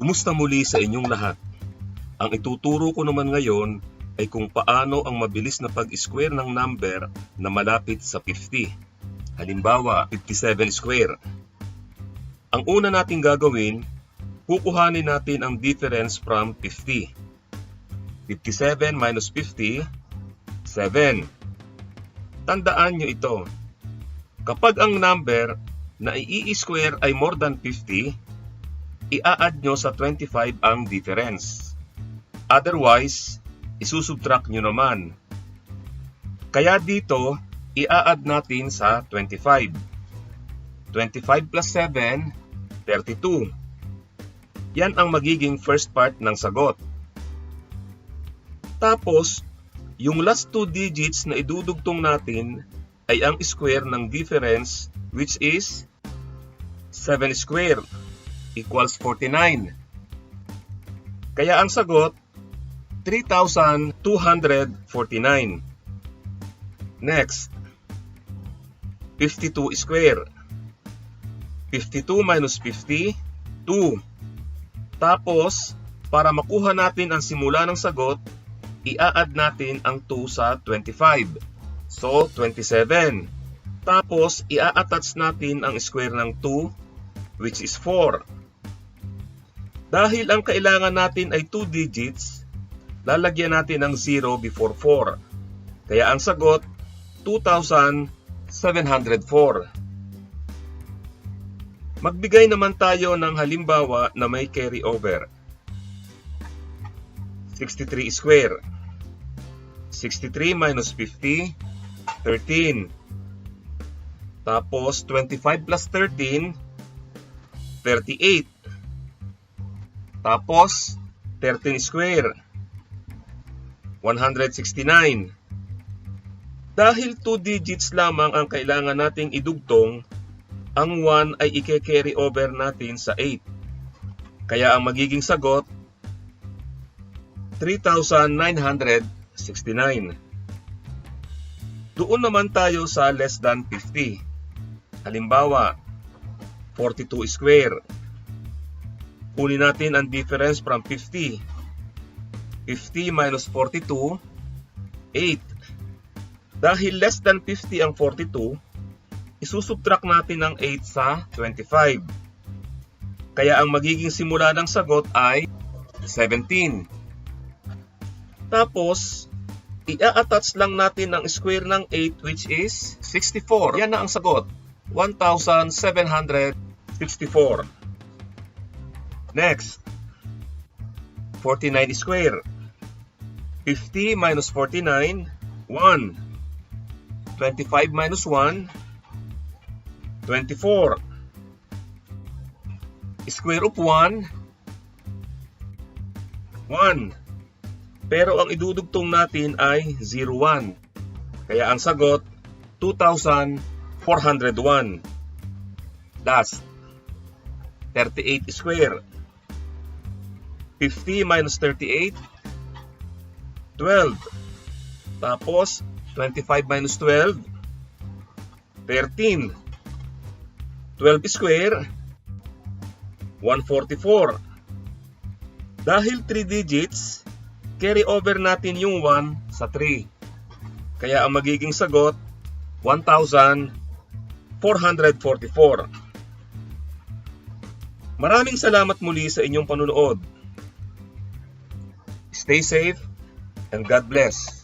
Kumusta muli sa inyong lahat? Ang ituturo ko naman ngayon ay kung paano ang mabilis na pag-square ng number na malapit sa 50. Halimbawa, 57 square. Ang una nating gagawin, kukuhanin natin ang difference from 50. 57 minus 50, 7. Tandaan nyo ito. Kapag ang number na i-square ay more than 50, i-add nyo sa 25 ang difference. Otherwise, isusubtract nyo naman. Kaya dito, i-add natin sa 25. 25 plus 7, 32. Yan ang magiging first part ng sagot. Tapos, yung last 2 digits na idudugtong natin ay ang square ng difference, which is 7 square equals 49. Kaya ang sagot, 3,249. Next, 52 square. 52 minus 50, 2. Tapos, para makuha natin ang simula ng sagot, i-add natin ang 2 sa 25. So, 27. Tapos, i-attach natin ang square ng 2, which is 4. Dahil ang kailangan natin ay 2 digits, lalagyan natin ng 0 before 4. Kaya ang sagot, 2,704. Magbigay naman tayo ng halimbawa na may carry over. 63 square. 63 minus 50, 13. Tapos 25 plus 13, 38. Tapos 13 square, 169. Dahil 2 digits lamang ang kailangan nating idugtong, ang 1 ay i-carry over natin sa 8. Kaya ang magiging sagot, 3,969. Doon naman tayo sa less than 50. Halimbawa, 42 square. Kunin natin ang difference from 50. 50 minus 42, 8. Dahil less than 50 ang 42, isusubtract natin ang 8 sa 25. Kaya ang magiging simula ng sagot ay 17. Tapos, i-attach lang natin ang square ng 8, which is 64. Yan na ang sagot, 1,764. Next, 49 square. 50 minus 49, 1. 25 minus 1, 24. Square of 1, 1. Pero ang idudugtong natin ay 01. Kaya ang sagot, 2,401. Last, 38 square. 50 minus 38, 12. Tapos, 25 minus 12, 13. 12 square, 144. Dahil 3 digits, carry over natin yung 1 sa 3. Kaya ang magiging sagot, 1,444. Maraming salamat muli sa inyong panunood. Stay safe and God bless.